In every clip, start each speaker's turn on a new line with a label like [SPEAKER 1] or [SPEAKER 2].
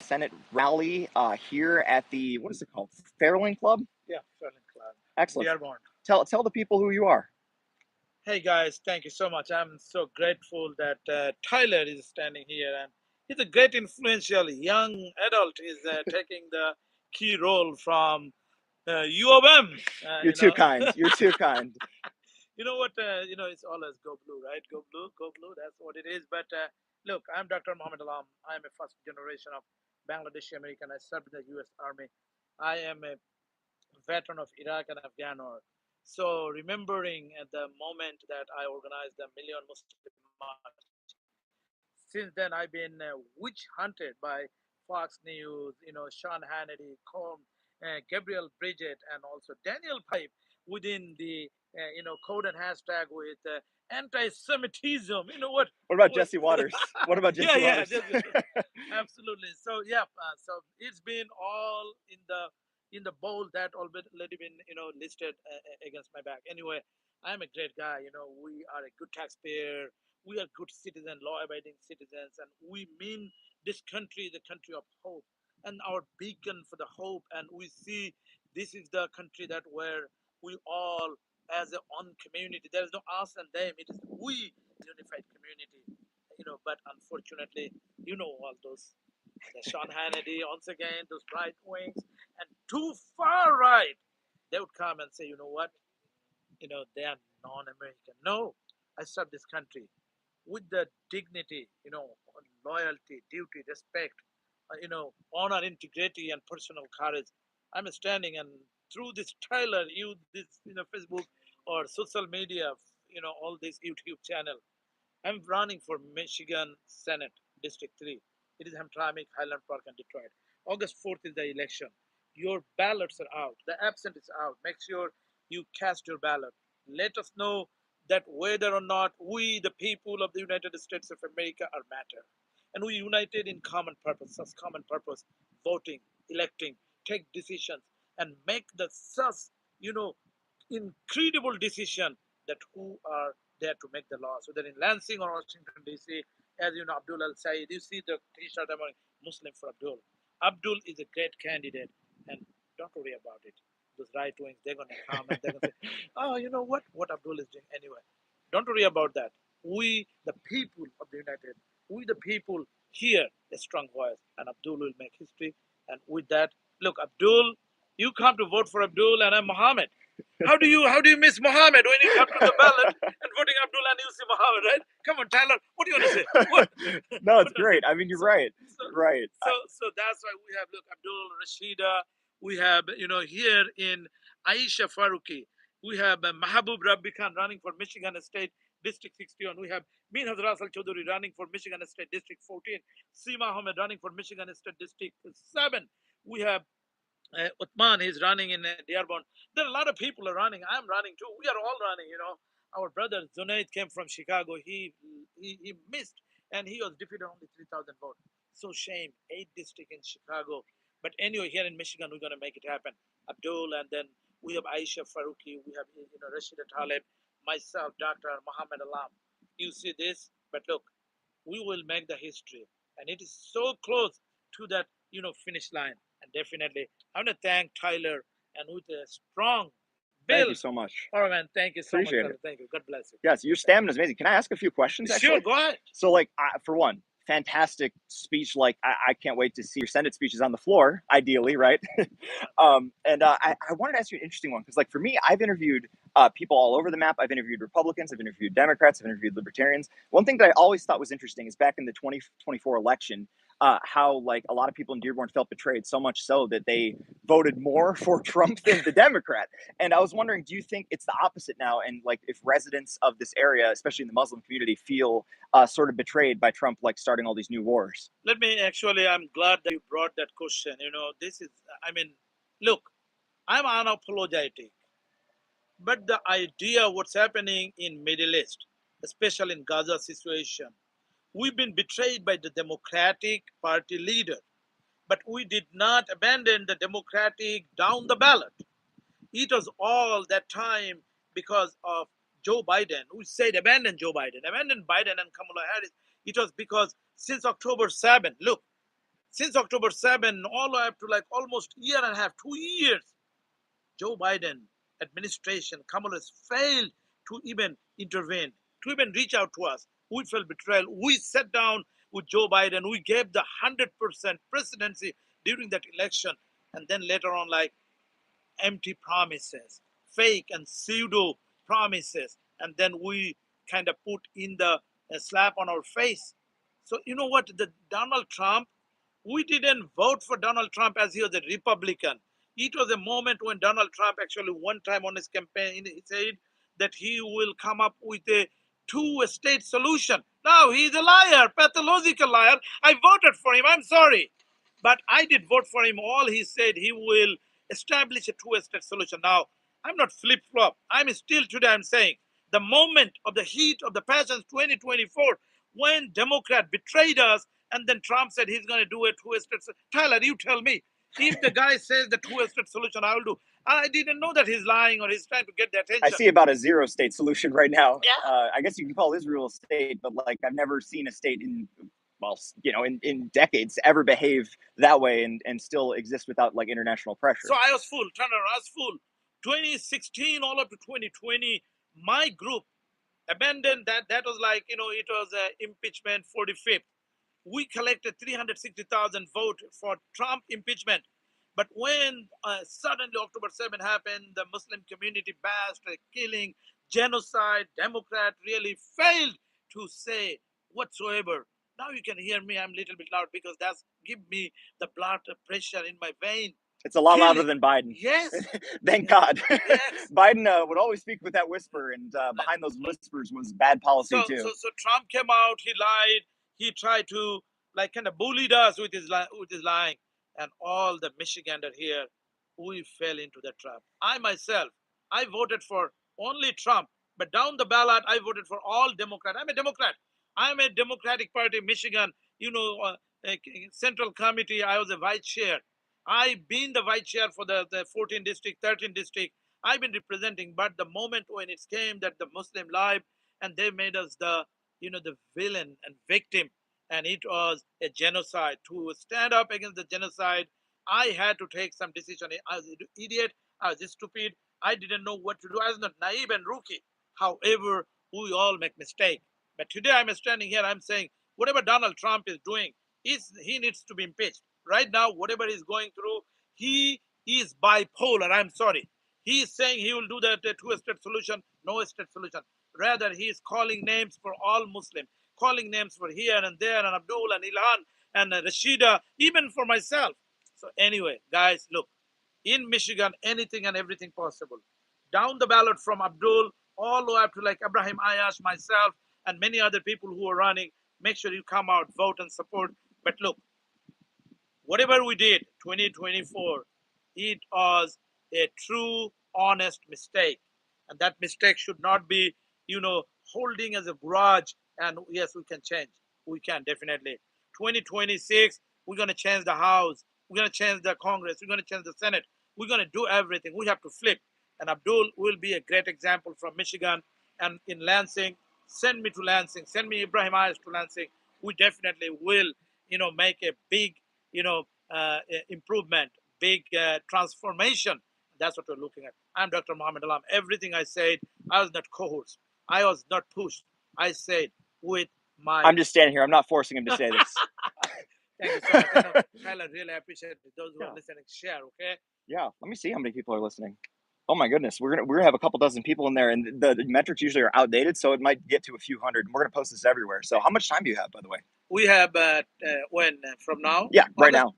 [SPEAKER 1] Senate rally here at the, what is it called? Fairlane Club?
[SPEAKER 2] Yeah, Fairlane Club.
[SPEAKER 1] Excellent.
[SPEAKER 2] Dearborn.
[SPEAKER 1] Tell the people who you are.
[SPEAKER 2] Hey guys, thank you so much. I'm so grateful that Tyler is standing here, and he's a great influential young adult. He's taking the key role from U of M.
[SPEAKER 1] You're too kind. You're too kind.
[SPEAKER 2] You know what? It's always go blue, right? Go blue, go blue. That's what it is. But look, I'm Dr. Mohammad. I'm a first generation of Bangladeshi American. I served in the U.S. Army. I am a veteran of Iraq and Afghan war. So remembering at the moment that I organized the Million Muslim March, since then I've been witch hunted by Fox News, Sean Hannity, Gabriel Bridget, and also Daniel Pipe within the code and hashtag with anti-Semitism. You know what?
[SPEAKER 1] What about Jesse Waters? What about Jesse Waters?
[SPEAKER 2] Absolutely. So yeah, so it's been all in the bowl that already been listed against my back. Anyway, I'm a great guy. We are a good taxpayer. We are good citizens, law-abiding citizens, and we mean this country the country of hope and our beacon for the hope. And we see this is the country that where we all as a one community. There is no us and them. It is we, unified community. But unfortunately, all those the Sean Hannity, once again, those right wings and too far right, they would come and say, you know what? They are non-American. No, I serve this country with the dignity, loyalty, duty, respect, honor, integrity, and personal courage. I'm standing, and through this trailer, Facebook or social media, all this YouTube channel, I'm running for Michigan Senate District 3. It is Hamtramck, Highland Park, and Detroit. August 4th is the election. Your ballots are out. The absent is out. Make sure you cast your ballot. Let us know that whether or not we, the people of the United States of America, are matter. And we united in common purpose, voting, electing, take decisions, and make the incredible decision that who are there to make the laws, whether in Lansing or Washington, D.C., as you know, Abdul Al Said, you see the t-shirt I'm wearing, Muslim for Abdul. Abdul is a great candidate, and don't worry about it. Those right wings, they're going to come and they're going to say, oh, you know what Abdul is doing anyway. Don't worry about that. We, the people of the United, we, the people, hear a strong voice, and Abdul will make history. And with that, look, Abdul, you come to vote for Abdul, and I'm Mohammed. How do you miss Mohammed when you come to the ballot and voting Abdul and you see Mohammed, right? Come on, Tyler, what do you want to say? What?
[SPEAKER 1] No, it's great. I mean, you're right. Right.
[SPEAKER 2] So that's why we have, look, Abdul, Rashida, we have, here in Aisha Faruqi, we have Mahabub Rabbi Khan running for Michigan State District 61. We have Min Hazrat Al Chaudhuri running for Michigan State District 14. Seema Ahmed running for Michigan State District 7. We have Uthman, he's running in Dearborn. There are a lot of people are running. I'm running too. We are all running, Our brother Zunaid came from Chicago. He missed, and he was defeated only 3,000 votes. So shame, 8 district in Chicago. But anyway, here in Michigan, we're going to make it happen. Abdul, and then we have Aisha Faruqi, we have Rashida Taleb, myself, Dr. Mohammad Alam. You see this, but look, we will make the history, and it is so close to that finish line. And definitely, I want to thank Tyler, and with a strong bill.
[SPEAKER 1] Thank you so much.
[SPEAKER 2] All right, man. Thank you so
[SPEAKER 1] Appreciate
[SPEAKER 2] much.
[SPEAKER 1] it.
[SPEAKER 2] Thank you. God bless you.
[SPEAKER 1] Yes, your stamina is amazing. Can I ask a few questions? Actually?
[SPEAKER 2] Sure, go ahead.
[SPEAKER 1] So, for one, fantastic speech. I can't wait to see your Senate speeches on the floor, ideally, right? And I wanted to ask you an interesting one because, for me, I've interviewed people all over the map. I've interviewed Republicans, I've interviewed Democrats, I've interviewed Libertarians. One thing that I always thought was interesting is back in the 2024 election, how a lot of people in Dearborn felt betrayed, so much so that they voted more for Trump than the Democrat. And I was wondering, do you think it's the opposite now? And if residents of this area, especially in the Muslim community, feel sort of betrayed by Trump, starting all these new wars?
[SPEAKER 2] I'm glad that you brought that question. Look, I'm unapologetic. But the idea what's happening in Middle East, especially in Gaza situation, we've been betrayed by the Democratic Party leader, but we did not abandon the Democratic down the ballot. It was all that time because of Joe Biden. We said abandon Joe Biden, abandon Biden and Kamala Harris. It was because since October 7, look, since October 7, all the way up to like almost year and a half, 2 years, Joe Biden administration, Kamala has failed to even intervene, to even reach out to us. We felt betrayal. We sat down with Joe Biden. We gave the 100% presidency during that election. And then later on, like empty promises, fake and pseudo promises. And then we kind of put in the slap on our face. So you know what? The Donald Trump, we didn't vote for Donald Trump as he was a Republican. It was a moment when Donald Trump actually one time on his campaign, he said that he will come up with a two-state solution. Now he's a liar, pathological liar. I voted for him. I'm sorry. But I did vote for him. All he said, he will establish a two-state solution. Now, I'm not flip-flop. I'm still today, I'm saying, the moment of the heat of the passions 2024, when Democrat betrayed us, and then Trump said he's going to do a two-state solution. Tyler, you tell me. If the guy says the two-state solution, I will do. I didn't know that he's lying or he's trying to get the attention.
[SPEAKER 1] I see about a zero-state solution right now.
[SPEAKER 2] Yeah.
[SPEAKER 1] I guess you can call Israel a state, but like I've never seen a state in, well, in decades ever behave that way and still exist without like international pressure.
[SPEAKER 2] So I was full, Turner, I was full. 2016 all up to 2020, my group abandoned that. That was like, it was impeachment 45th. We collected 360,000 votes for Trump impeachment. But when suddenly October 7 happened, the Muslim community bashed, killing, genocide, Democrat really failed to say whatsoever. Now you can hear me, I'm a little bit loud because that's give me the blood pressure in my vein.
[SPEAKER 1] It's a lot louder than Biden.
[SPEAKER 2] Yes.
[SPEAKER 1] Thank God.
[SPEAKER 2] Yes.
[SPEAKER 1] Biden would always speak with that whisper, and behind those whispers was bad policy too.
[SPEAKER 2] So Trump came out, he lied, he tried to like kind of bullied us with his lying, and all the Michigander here, we fell into the trap. I myself, I voted for only Trump, but down the ballot, I voted for all Democrat. I'm a Democrat. I'm a Democratic Party, Michigan, Central Committee. I was a vice chair. I've been the vice chair for the 14 district, 13 district. I've been representing, but the moment when it came that the Muslim life, and they made us the villain and victim, and it was a genocide. To stand up against the genocide, I had to take some decision. I was an idiot. I was stupid. I didn't know what to do. I was not naive and rookie. However, we all make mistakes. But today I'm standing here. I'm saying whatever Donald Trump is doing, he needs to be impeached. Right now, whatever he's going through, he is bipolar. I'm sorry. He is saying he will do the two-state solution, no state solution. Rather, he is calling names for all Muslims, calling names for here and there, and Abdul and Ilhan and Rashida, even for myself. So anyway, guys, look, in Michigan, anything and everything possible. Down the ballot from Abdul all the way up to like Ibrahim Ayash, myself, and many other people who are running. Make sure you come out, vote, and support. But look, whatever we did, 2024, it was a true, honest mistake. And that mistake should not be, holding as a grudge. And yes, we can change. We can definitely. 2026, we're going to change the House. We're going to change the Congress. We're going to change the Senate. We're going to do everything. We have to flip. And Abdul will be a great example from Michigan and in Lansing. Send me to Lansing. Send me Ibrahim Ayers to Lansing. We definitely will, make a big, improvement, big transformation. That's what we're looking at. I'm Dr. Mohammad Alam. Everything I said, I was not coerced. I was not pushed. I said with my...
[SPEAKER 1] I'm just standing here. I'm not forcing him to say this.
[SPEAKER 2] Thank you so much. Tyler, really appreciate it. Those who are listening, share, okay?
[SPEAKER 1] Yeah. Let me see how many people are listening. Oh my goodness, we're gonna have a couple dozen people in there, and the metrics usually are outdated, so it might get to a few hundred. And we're gonna post this everywhere. So, how much time do you have, by the way?
[SPEAKER 2] We have from now?
[SPEAKER 1] Yeah, right now.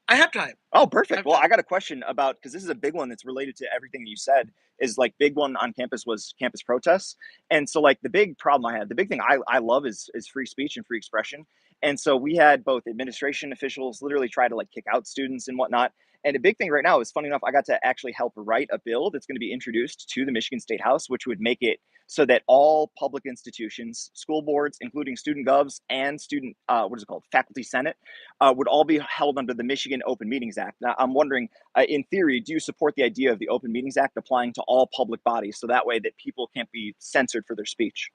[SPEAKER 2] I have time.
[SPEAKER 1] Oh, perfect. Well, I got a question about, because this is a big one that's related to everything you said. Is like big one on campus was campus protests, and so like the big problem I had, the big thing I love is free speech and free expression. And so we had both administration officials literally try to like kick out students and whatnot. And a big thing right now is, funny enough, I got to actually help write a bill that's going to be introduced to the Michigan State House, which would make it so that all public institutions, school boards, including student govs and student, faculty senate, would all be held under the Michigan Open Meetings Act. Now, I'm wondering, in theory, do you support the idea of the Open Meetings Act applying to all public bodies, so that way that people can't be censored for their speech?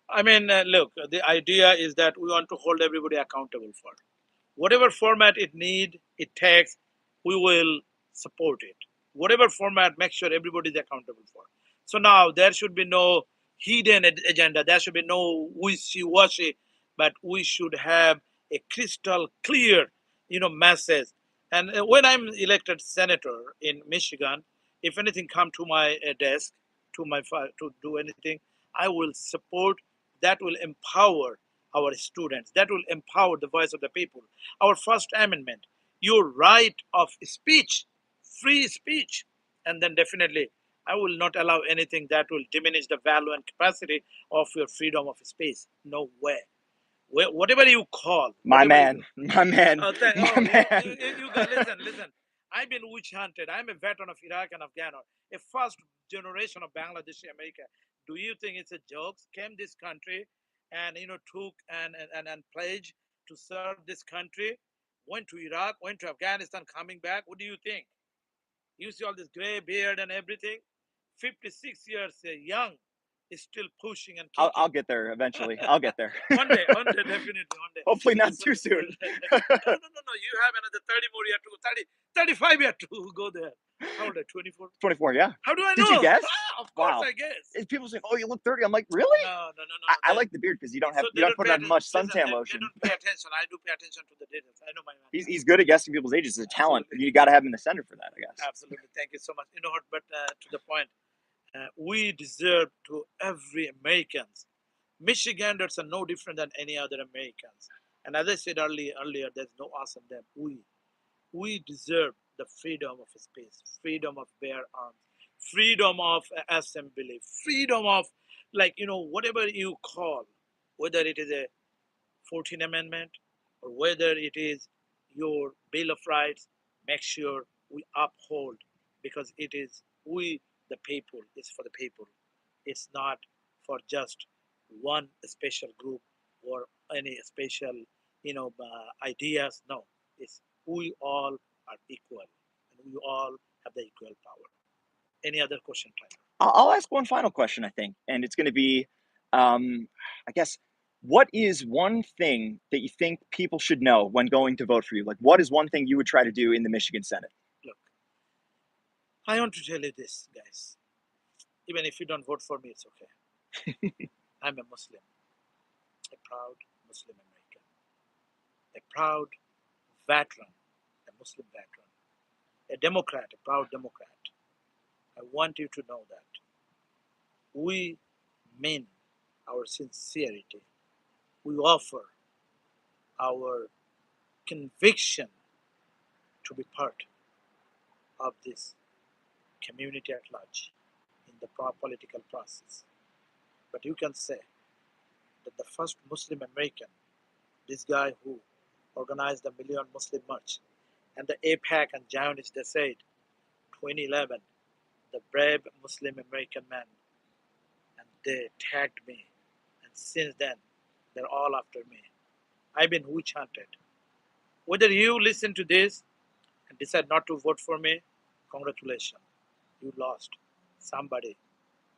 [SPEAKER 2] I mean, look, the idea is that we want to hold everybody accountable for. Whatever format it takes, we will support it. Whatever format, make sure everybody is accountable for. So now there should be no hidden agenda. There should be no wishy-washy, but we should have a crystal clear, message. And when I'm elected senator in Michigan, if anything come to my desk, to do anything, I will support. That will empower our students. That will empower the voice of the people. Our First Amendment, your right of speech, free speech, and then definitely I will not allow anything that will diminish the value and capacity of your freedom of speech. No way. Whatever you call,
[SPEAKER 1] My
[SPEAKER 2] whatever you
[SPEAKER 1] man,
[SPEAKER 2] do.
[SPEAKER 1] my man,
[SPEAKER 2] Oh,
[SPEAKER 1] my man.
[SPEAKER 2] you got listen. I've been witch hunted. I'm a veteran of Iraq and Afghanistan, a first generation of Bangladeshi America. Do you think it's a joke? Came this country and took and pledged to serve this country, went to Iraq, went to Afghanistan, coming back. What do you think? You see all this gray beard and everything. 56 years, young, is still pushing and
[SPEAKER 1] I'll
[SPEAKER 2] kicking.
[SPEAKER 1] get there eventually. I'll get there.
[SPEAKER 2] One day, definitely one day.
[SPEAKER 1] Hopefully not
[SPEAKER 2] So,
[SPEAKER 1] too soon.
[SPEAKER 2] no. You have another 30 more year to 30, 35 year to go there. How old are 24?
[SPEAKER 1] 24, yeah.
[SPEAKER 2] How do I
[SPEAKER 1] Did you
[SPEAKER 2] know?
[SPEAKER 1] guess?
[SPEAKER 2] Of course
[SPEAKER 1] Wow.
[SPEAKER 2] I guess.
[SPEAKER 1] And people say, "Oh, you look 30." I'm like, "Really?"
[SPEAKER 2] No.
[SPEAKER 1] I like the beard because you don't have
[SPEAKER 2] So
[SPEAKER 1] you
[SPEAKER 2] they
[SPEAKER 1] don't
[SPEAKER 2] don't
[SPEAKER 1] put
[SPEAKER 2] pay
[SPEAKER 1] on
[SPEAKER 2] attention.
[SPEAKER 1] much
[SPEAKER 2] Listen,
[SPEAKER 1] suntan
[SPEAKER 2] they
[SPEAKER 1] lotion.
[SPEAKER 2] don't pay attention. I do pay attention to the details. I know my man.
[SPEAKER 1] He's good at guessing people's ages. It's a talent.
[SPEAKER 2] Absolutely.
[SPEAKER 1] You got to have him in the center for that, I guess.
[SPEAKER 2] Absolutely. Thank you so much. You know what? But to the point, we deserve to every Americans. Michiganders are no different than any other Americans. And as I said earlier, there's no us and them. We deserve the freedom of speech, freedom of bear arms, freedom of assembly, freedom of whatever you call, whether it is a 14th Amendment or whether it is your Bill of Rights, make sure we uphold because it is we the people, it's for the people. It's not for just one special group or any special, ideas. No, it's we all are equal and we all have the equal power. Any other question, Tyler?
[SPEAKER 1] I'll ask one final question, I think, and it's going to be, I guess, what is one thing that you think people should know when going to vote for you? Like, what is one thing you would try to do in the Michigan Senate?
[SPEAKER 2] Look, I want to tell you this, guys. Even if you don't vote for me, it's okay. I'm a Muslim, a proud Muslim American, a proud veteran, a Muslim veteran, a Democrat, a proud Democrat. I want you to know that we mean our sincerity. We offer our conviction to be part of this community at large in the political process. But you can say that the first Muslim American, this guy who organized the Million Muslim March, and the APAC and Zionists, they said 2011, the brave Muslim American man, and they tagged me. And since then, they're all after me. I've been witch hunted. Whether you listen to this and decide not to vote for me, congratulations. You lost somebody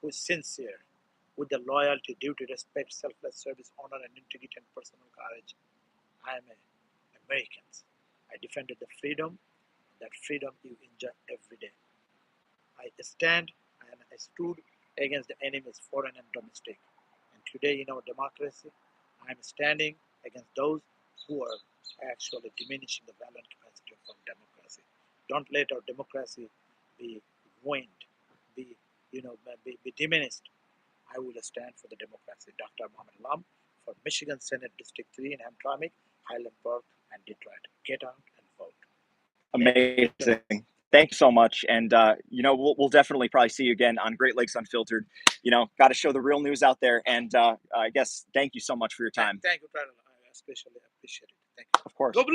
[SPEAKER 2] who is sincere with the loyalty, duty, respect, selfless service, honor, and integrity and personal courage. I am an American. I defended the freedom, that freedom you enjoy every day. I stand and I stood against the enemies, foreign and domestic. And today in our democracy, I am standing against those who are actually diminishing the value and capacity of our democracy. Don't let our democracy be ruined, be be diminished. I will stand for the democracy. Dr. Mohammad for Michigan Senate District 3 in Hamtramck, Highland Park, and Detroit. Get out and vote.
[SPEAKER 1] Amazing. Thank you so much. And, we'll definitely probably see you again on Great Lakes Unfiltered. Got to show the real news out there. And I guess thank you so much for your time.
[SPEAKER 2] Thank you, Tyler. I especially appreciate it. Thank you.
[SPEAKER 1] Of course.
[SPEAKER 2] Go Blue!